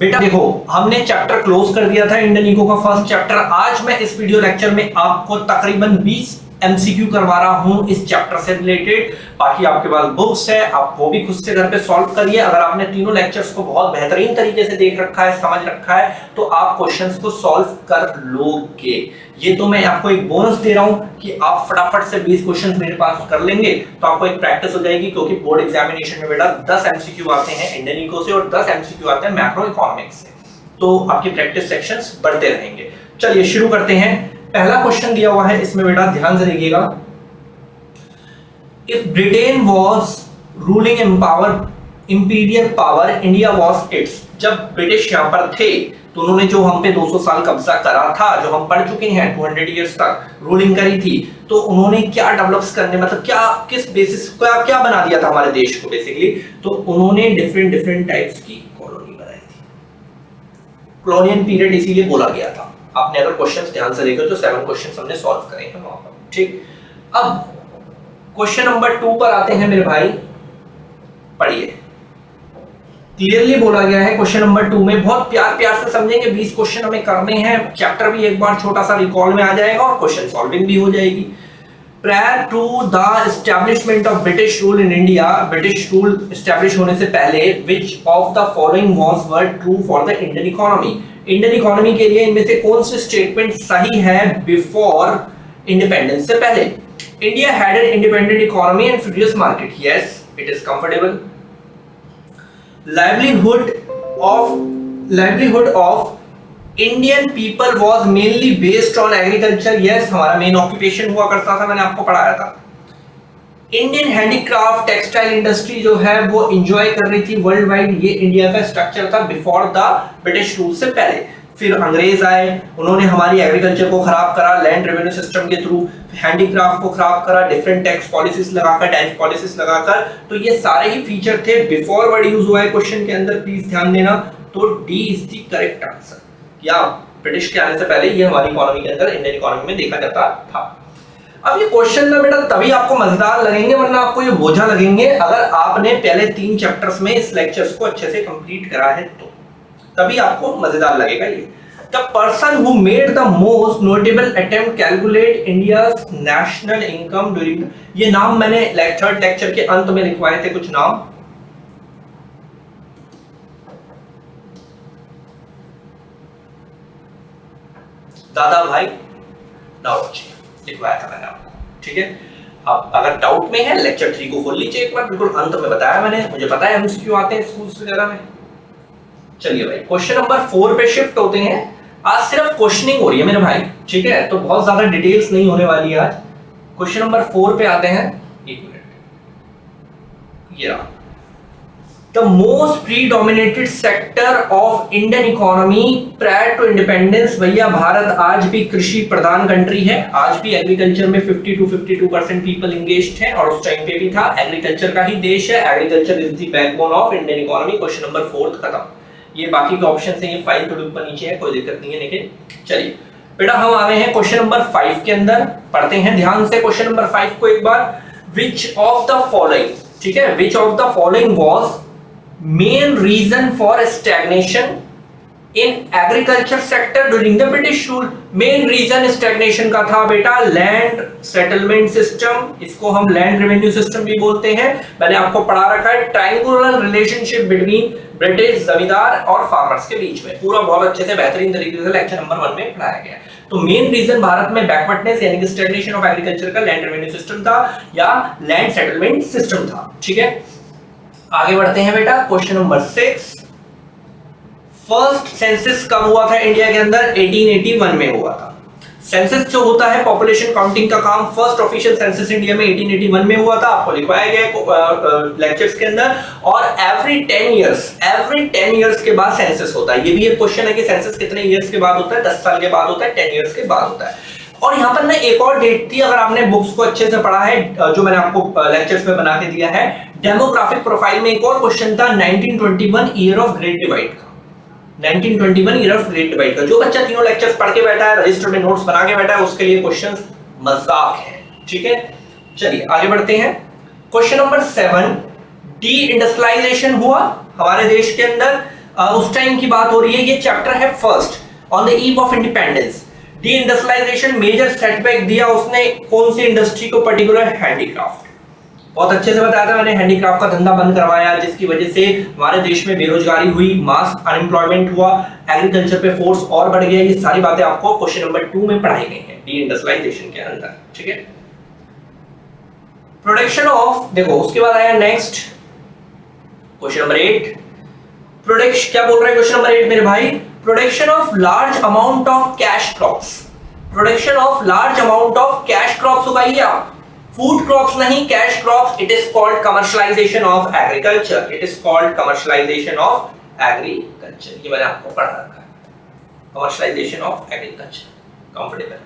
बेटा देखो, हमने चैप्टर क्लोज कर दिया था इंडियन इको का फर्स्ट चैप्टर। आज मैं इस वीडियो लेक्चर में आपको तकरीबन 20 एमसीक्यू करवा रहा हूं इस चैप्टर से रिलेटेड। बाकी आपके पास बुक्स है, आप वो भी खुद से घर पे सॉल्व करिए। अगर आपने तीनों लेक्चर्स को बहुत बेहतरीन तरीके से देख रखा है, समझ रखा है, तो आप क्वेश्चंस को सॉल्व कर लोगे। ये तो मैं आपको एक बोनस दे रहा हूं कि आप फटाफट से 20 क्वेश्चंस मेरे पास कर लेंगे तो आपको एक प्रैक्टिस हो जाएगी, क्योंकि बोर्ड एग्जामिनेशन में बेटा 10 एमसीक्यू आते हैं इंडियन इको से और 10 एमसीक्यू आते हैं मैक्रो इकोनॉमिक्स से। तो आपके प्रैक्टिस सेक्शंस बढ़ते रहेंगे। चलिए शुरू करते हैं। पहला क्वेश्चन दिया हुआ है, इसमें बेटा ध्यान से देखिएगा। If Britain was ruling imperial power, India was it's. जब ब्रिटिश यहां पर थे तो उन्होंने जो हम पे 200 साल कब्जा करा था, जो हम पढ़ चुके हैं, 200 इयर्स तक रूलिंग करी थी, तो उन्होंने क्या डेवलप्स करने, मतलब क्या किस बेसिस क्या बना दिया था हमारे देश को बेसिकली। तो उन्होंने डिफरेंट टाइप्स की कॉलोनी बनाई थी। कॉलोनियल पीरियड इसीलिए बोला गया था। आपने अगर क्वेश्चंस ध्यान से देखे तो 7 क्वेश्चंस हमने सॉल्व करे हैं वहां पर, ठीक। अब क्वेश्चन नंबर 2 पर आते हैं मेरे भाई, पढ़िए। क्लियरली बोला गया है क्वेश्चन नंबर 2 में, बहुत प्यार से समझेंगे। 20 क्वेश्चन हमें करने हैं, चैप्टर भी एक बार छोटा सा रिकॉल में आ जाएगा और क्वेश्चन सॉल्विंग भी हो जाएगी। Prior to the establishment of British rule in India, British rule establish होने से पहले, which of the following was were true for the Indian economy? Indian economy के लिए इनमें से कौन सी स्टेटमेंट सही है before independence से पहले? India had an independent economy and furious market. Yes, it is comfortable. Livelihood of Indian people was mainly based on agriculture. Yes, हमारा मेन ऑक्यूपेशन हुआ करता था, मैंने आपको पढ़ाया था। इंडियन हैंडीक्राफ्ट टेक्सटाइल इंडस्ट्री जो है वो एंजॉय कर रही थी वर्ल्ड वाइड। ये इंडिया का स्ट्रक्चर था बिफोर द ब्रिटिश रूल से पहले। फिर अंग्रेज आए, उन्होंने हमारी एग्रीकल्चर को खराब करा लैंड रेवेन्यू सिस्टम के थ्रू, हैंडीक्राफ्ट को खराब करा डिफरेंट टैक्स पॉलिसीज लगाकर, टैक्स पॉलिसीज लगाकर। तो ये सारे ही फीचर थे। बिफोर वर्ड यूज हुआ है क्वेश्चन के अंदर, प्लीज ध्यान देना। तो D is the correct answer. या ब्रिटिश के आने से पहले ये हमारी इकोनॉमी के अंदर, इंडियन इकोनॉमी में देखा जाता था। अब ये क्वेश्चन ना बेटा तभी आपको मजेदार लगेंगे, वरना आपको ये बोझा लगेंगे, अगर आपने पहले 3 चैप्टर्स में इस लेक्चर्स को अच्छे से कंप्लीट करा है तो तभी आपको मजेदार लगेगा ये। The person who made the most notable attempt calculate India's national income during, ये नाम मैंने थर्ड लेक्चर के अंत में लिखवाए थे कुछ नाम। दादा भाई डाउट लिखवाया था मैंने आपको, ठीक है। अब अगर डाउट में है लेक्चर 3 को खोल लीजिए एक बार, बिल्कुल अंत में बताया मैंने, मुझे पता है एमसीक्यू आते हैं स्कूल्स वगैरह में। चलिए भाई क्वेश्चन नंबर 4 पे शिफ्ट होते हैं। आज सिर्फ क्वेश्चनिंग हो रही है मेरे भाई, ठीक है, तो बहुत ज्यादा डिटेल्स नहीं होने वाली है आज। क्वेश्चन नंबर 4 पे आते हैं, एक मिनट। ये The most predominated sector of Indian economy prior to independence, भैया भारत आज भी कृषि प्रधान कंट्री है। आज भी एग्रीकल्चर में 50 to 52% पीपल इंगेज्ड हैं, और उस टाइम पे भी था। एग्रीकल्चर का ही देश है, agriculture is the backbone of Indian economy. Question number 4 खत्म। ये बाकी के ऑप्शन है, ये फाइल थोड़ी ऊपर नीचे है, कोई दिक्कत नहीं है। लेकिन चलिए बेटा हम आ गए हैं क्वेश्चन नंबर 5 के अंदर, पढ़ते हैं ध्यान से क्वेश्चन नंबर 5 को एक बार। विच ऑफ द फॉलोइंग, ठीक है, which of the following was main reason for stagnation in agriculture sector during the British rule? main reason stagnation का था बेटा land settlement system, इसको हम land revenue system भी बोलते हैं। मैंने आपको पढ़ा रखा है triangular relationship between British जमींदार और farmers के बीच में, पूरा बहुत अच्छे से बेहतरीन तरीके से लेक्चर नंबर 1 में पढ़ाया गया है। तो मेन रीजन भारत में बैकवर्डनेस यानी कि स्टैग्नेशन ऑफ एग्रीकल्चर का लैंड रेवेन्यू सिस्टम था या लैंड सेटलमेंट सिस्टम था, ठीक है। आगे बढ़ते हैं बेटा क्वेश्चन नंबर 6। फर्स्ट सेंसस कब हुआ था इंडिया के अंदर? 1881 में हुआ था। सेंसस जो होता है पॉपुलेशन काउंटिंग का काम, फर्स्ट ऑफिशियल सेंसस इंडिया में 1881 में हुआ था, आपको लिखवाया गया है लेक्चर्स के अंदर। और एवरी 10 इयर्स के बाद सेंसस होता है। ये भी एक क्वेश्चन है कि सेंसस कितने इयर्स के बाद होता है? 10 साल के बाद होता है, 10 इयर्स के बाद होता है। और यहाँ पर ना एक और डेट थी, अगर आपने बुक्स को अच्छे से पढ़ा है, जो मैंने आपको लेक्चर्स में बना के दिया है, डेमोग्राफिक प्रोफाइल में एक और क्वेश्चन था 1921 ईयर ऑफ ग्रेट डिवाइड का। 1921 ईयर ऑफ ग्रेट डिवाइड का जो बच्चा तीनों लेक्चर्स पढ़ के बैठा है, रजिस्टर में नोट्स बना के बैठा है, उसके लिए क्वेश्चंस मजाक है, ठीक है। चलिए आगे बढ़ते हैं। क्वेश्चन नंबर 7, डी इंडस्ट्रियलाइजेशन हुआ हमारे देश के अंदर उस टाइम की बात हो रही है। ये चैप्टर है first, on the eve of independence. Deindustrialisation major setback दिया उसने कौन सी इंडस्ट्री को, पर्टिकुलर हैंडीक्राफ्ट। बहुत अच्छे से बताया था मैंने, हैंडीक्राफ्ट का धंधा बंद करवाया जिसकी वजह से हमारे देश में बेरोजगारी हुई, मास अनएम्प्लॉयमेंट हुआ, एग्रीकल्चर पे फोर्स और बढ़ गया। ये सारी बातें आपको क्वेश्चन नंबर 2 में पढ़ाई गई हैं डी इंडस्ट्रियलाइजेशन के अंदर, ठीक है। प्रोडक्शन ऑफ, देखो उसके बाद आया नेक्स्ट क्वेश्चन नंबर 8। प्रोडक्शन क्या बोल रहा है क्वेश्चन नंबर 8 मेरे भाई, production of large amount of cash crops. Production of large amount of cash crops उगाइए आप, फूड क्रॉप्स नहीं, cash crops. It is called commercialisation of agriculture, it is called commercialisation of agriculture. ये मैंने आपको पढ़ा रखा है, कमर्शियलाइजेशन ऑफ एग्रीकल्चर, कंफर्टेबल।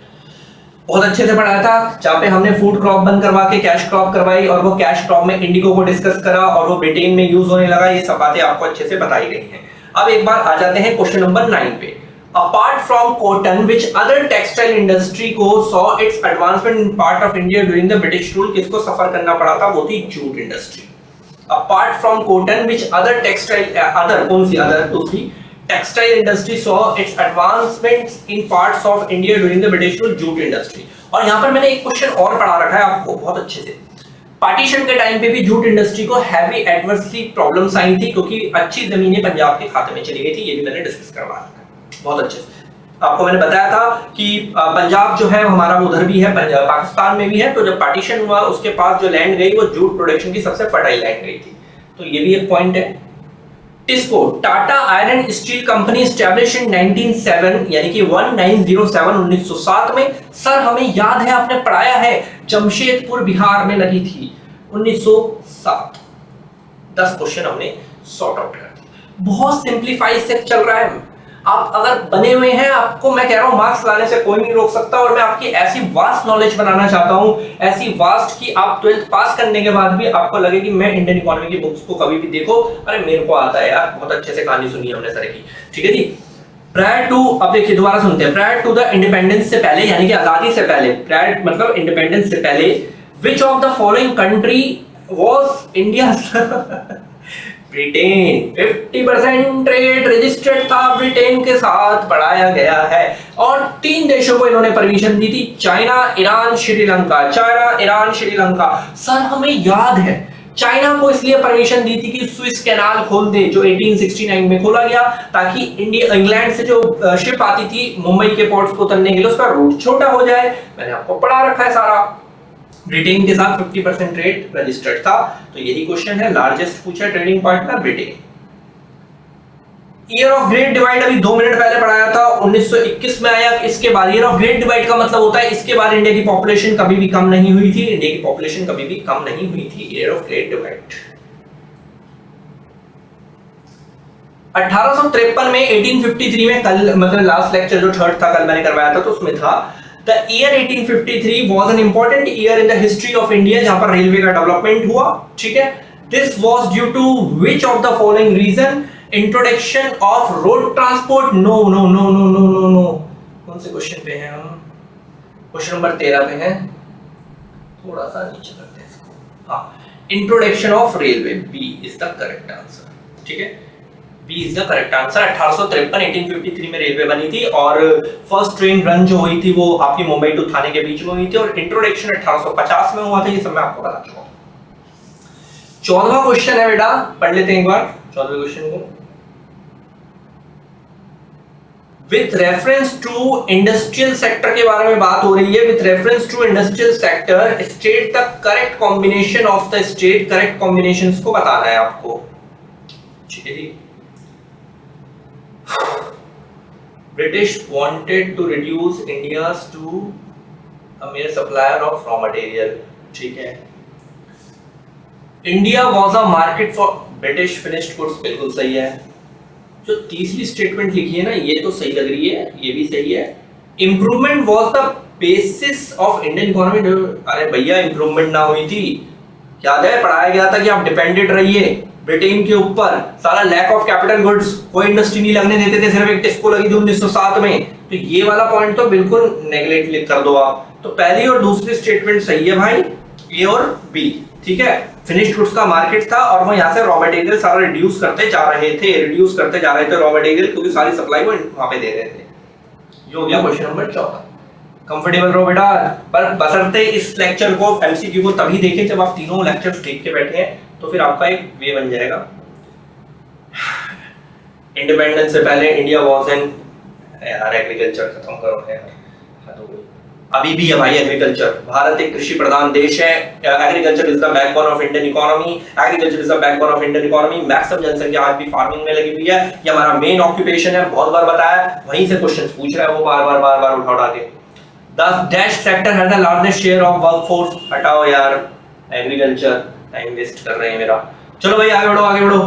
बहुत अच्छे से पढ़ाया था, जहां पे हमने फूड क्रॉप बंद करवा के कैश क्रॉप करवाई और वो कैश क्रॉप में इंडिगो को डिस्कस करा और वो ब्रिटेन में यूज होने लगा। ये सब बातें आपको अच्छे से बताई गई हैं। अब एक बार आ जाते हैं क्वेश्चन नंबर 9 पे। Apart from cotton, which other textile industry को saw its advancement in part of India during the British rule? किसको सफर करना पड़ा था? वो थी jute industry. Apart from cotton, which other textile कौन सी other दूसरी textile industry saw its advancements in parts of India during the British rule? Jute industry. और यहाँ पर मैंने एक क्वेश्चन और पढ़ा रखा है आपको बहुत अच्छे से। पार्टीशन के टाइम पे भी जूट इंडस्ट्री को हैवी एडवर्सली प्रॉब्लम्स आई थी क्योंकि अच्छी जमीनें पंजाब के खाते में चली गई थी। ये भी मैंने डिस्कस करवा रखा है बहुत अच्छे से। आपको मैंने बताया था कि पंजाब जो है हमारा उधर भी है, पंजाब पाकिस्तान में भी है। तो जब पार्टीशन हुआ उसके पास जो लैंड गई वो जूट प्रोडक्शन की सबसे फर्टाइल लैंड गई थी। तो ये भी एक पॉइंट है। TISCO, Tata iron steel company establish in 1907 यानी कि 1907 में। सर हमें याद है, आपने पढ़ाया है, जमशेदपुर बिहार में लगी थी 1907। 10 क्वेश्चन हमने सॉर्ट आउट कर दिए। बहुत सिंप्लीफाई से चल रहा है। आप अगर बने हुए हैं, आपको मैं कह रहा हूं मार्क्स लाने से कोई नहीं रोक सकता। और मैं आपकी ऐसी वास्ट नॉलेज बनाना चाहता हूं, ऐसी वास्ट कि आप 12th पास करने के बाद भी आपको लगे कि मैं इंडियन इकोनॉमी की बुक्स को कभी भी देखो, अरे मेरे को आता है यार, बहुत अच्छे से कहानी सुनी हमने सर की, ठीक है जी। प्रायर टू, अब देखिए दोबारा सुनते हैं। प्रायर टू द इंडिपेंडेंस से पहले यानी कि आजादी से पहले, प्रायर मतलब इंडिपेंडेंस से पहले, which of the following country was India? Britain. 50% trade registered था ब्रिटेन के साथ, पढ़ाया गया है। और 3 देशों को इन्होंने परमिशन दी थी, China, Iran, Sri Lanka. China, Iran, Sri Lanka. Sir हमें याद है चाइना को इसलिए परमिशन दी थी कि स्विस कैनाल खोल दे, जो 1869 में खोला गया, ताकि इंडिया इंग्लैंड से जो शिप आती थी मुंबई के पोर्ट्स को उतरने के लिए उसका रूट छोटा हो जाए। मैंने आपको पढ़ा रखा है सारा। ब्रिटेन के साथ 50% ट्रेड रजिस्टर्ड था। तो यही क्वेश्चन है, लार्जेस्ट पूछा trading partner Britain. Year of great divide अभी 2 मिनट पहले पढ़ाया था, 1921 में आया। इसके बाद ईयर ऑफ ग्रेट डिवाइड का मतलब होता है इसके बाद इंडिया की पॉपुलेशन कभी भी कम नहीं हुई थी, इंडिया की पॉपुलेशन कभी भी कम नहीं हुई थी। ईयर ऑफ ग्रेट डिवाइड 1853 में, 1853 में, कल मतलब लास्ट लेक्चर जो थर्ड था कल मैंने करवाया था तो उसमें था The year 1853 was an important year in the history of India, जहां पर रेलवे का डेवलपमेंट हुआ, ठीक है। This was due to which of the following reason? Introduction of road transport? No. कौन से क्वेश्चन पे हैं हम? क्वेश्चन नंबर 13 पे हैं। थोड़ा सा नीचे करते हैं इसको। हाँ, introduction of railway, B is the correct answer, ठीक है। B is the correct answer. 1853 1853 में रेलवे बनी थी और फर्स्ट ट्रेन रन जो हुई थी वो आपकी मुंबई टू थाने के बीच में हुई थी और इंट्रोडक्शन 1850 में हुआ था। ये सब मैं आपको बता चुका हूं। 14वां क्वेश्चन है बेटा, पढ़ लेते हैं एक बार 14वें क्वेश्चन को। With reference to industrial sector के बारे में बात हो रही है। With reference to industrial sector, state the correct combination of the state. Correct combinations को बताना है आपको, ठीक है जी। British wanted to reduce India's to a mere supplier of raw material, ठीक है। India was a market for British finished goods, बिल्कुल सही है। जो तीसरी स्टेटमेंट लिखी है ना ये तो सही लग रही है, ये भी सही है। Improvement was the basis of Indian economy। अरे भैया इम्प्रूवमेंट ना हुई थी, याद है पढ़ाया गया था कि आप डिपेंडेंट रहिए ब्रिटेन के ऊपर। सारा लैक ऑफ कैपिटल गुड्स, कोई इंडस्ट्री नहीं लगने देते थे, सिर्फ एक टिस्को लगी थी 1907 में। तो ये वाला पॉइंट तो बिल्कुल नेगलेक्ट कर दो आप। तो पहली और दूसरी स्टेटमेंट सही है भाई, ए और बी, ठीक है। फिनिश्ड गुड्स का मार्केट था और वो यहाँ से रॉ मटेरियल सारा रिड्यूस करते जा रहे थे रॉ मटेरियल, क्योंकि सारी सप्लाई वो वहां पे दे रहे थे। ये हो गया क्वेश्चन नंबर 14। कंफर्टेबल रहो बेटा, पर बशर्ते इस लेक्चर को एमसीक्यू को तभी देखें जब आप तीनों लेक्चर्स देख के बैठे हैं, तो फिर आपका एक वे बन जाएगा। इंडिपेंडेंस से पहले इंडिया वाज एन, यार एग्रीकल्चर खत्म करो यार, अभी भी है भाई एग्रीकल्चर। भारत एक कृषि प्रधान देश है। Agriculture is the backbone of Indian economy. Agriculture is the backbone of Indian economy. Maximum जनसंख्या आज भी फार्मिंग में लगी हुई है, ये हमारा मेन ऑक्यूपेशन है, बहुत बार बताया, वहीं से क्वेश्चंस पूछ रहा है वो बार बार उठा के। The dash sector has the largest share of workforce. हटाओ यार एग्रीकल्चर, टाइम वेस्ट कर रहे हैं मेरा। चलो भाई आगे बढ़ो।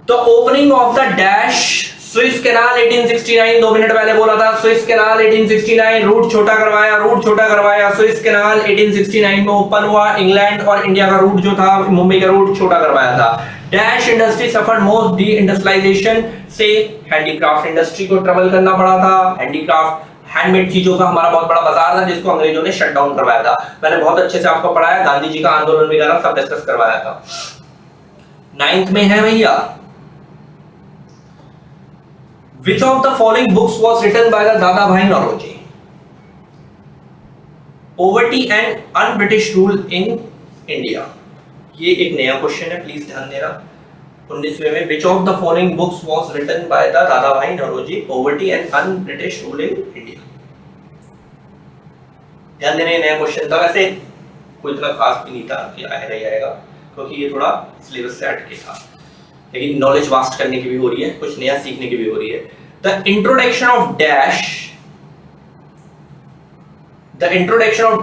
तो opening of the dash Swiss canal 1869, 2 minute पहले बोला था, स्विस कैनाल 1869, रूट छोटा करवाया। स्विस कैनाल 1869 में ओपन हुआ। इंग्लैंड और इंडिया का रूट जो था, मुंबई का रूट छोटा करवाया था। Dash industry suffered most deindustrialisation से हैंडीक्राफ्ट इंडस्ट्री को ट्रबल करना पड़ा था। हैंडीक्राफ्ट हैंडमेड चीजों का हमारा बहुत बड़ा बाजार था, जिसको अंग्रेजों ने शट डाउन करवाया था। मैंने बहुत अच्छे से आपको पढ़ाया, गांधी जी का आंदोलन वगैरह सब डिस्कस करवाया था। 9th में है भैया, which of the following books was written by the दादा भाई Naoroji? Poverty and un-British rule in India। ये एक नया क्वेश्चन है, प्लीज ध्यान देना। 19वें में which of the following books was written by the दादा भाई Naoroji? Poverty and un-British rule in India। ध्यान देना, ये नया क्वेश्चन था, वैसे कोई इतना खास भी नहीं था कि आएगा ही आएगा, क्योंकि ये थोड़ा सिलेबस से हटके था, लेकिन नॉलेज वास्ट करने की भी हो रही है, कुछ नया सीखने की भी हो रही है। The introduction of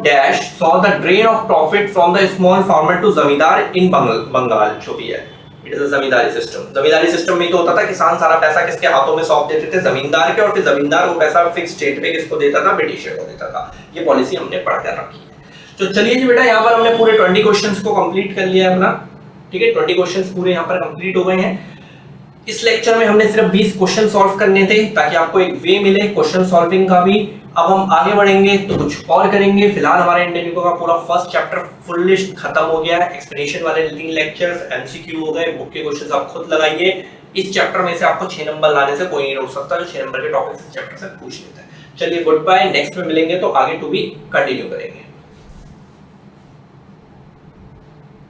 dash saw the drain of profit from the small farmer to जमींदार in बंगाल, जो भी है, it is a zamindari system. Zamindari system में तो होता था किसान सारा पैसा किसके हाथों में सौंप देते थे? जमींदार के, और फिर जमींदार वो पैसा फिक्स रेट पे किसको देता था? ब्रिटिशर को देता था। ये पॉलिसी हमने पढ़ कर रखी है। तो चलिए जी बेटा, यहाँ पर हमने पूरे 20 क्वेश्चंस को कंप्लीट कर लिया अपना, ठीक है। 20 क्वेश्चंस पूरे यहाँ पर कंप्लीट हो गए हैं। इस लेक्चर में हमने सिर्फ 20 क्वेश्चन सॉल्व करने थे, ताकि आपको एक वे मिले क्वेश्चन सॉल्विंग का भी। अब हम आगे बढ़ेंगे तो कुछ और करेंगे। फिलहाल हमारे इंडियन इको का पूरा फर्स्ट चैप्टर फुल लिस्ट खत्म हो गया है। एक्सप्लेनेशन वाले 3 लेक्चर्स, एमसीक्यू हो गए, बुक के क्वेश्चंस आप खुद लगाइए। इस चैप्टर में से आपको 6 नंबर लाने से कोई नहीं रोक सकता, जो 6 नंबर के टॉपिक इस चैप्टर से पूछ लेता है। चलिए गुड बाय, नेक्स्ट में मिलेंगे तो आगे टू बी कंटिन्यू करेंगे।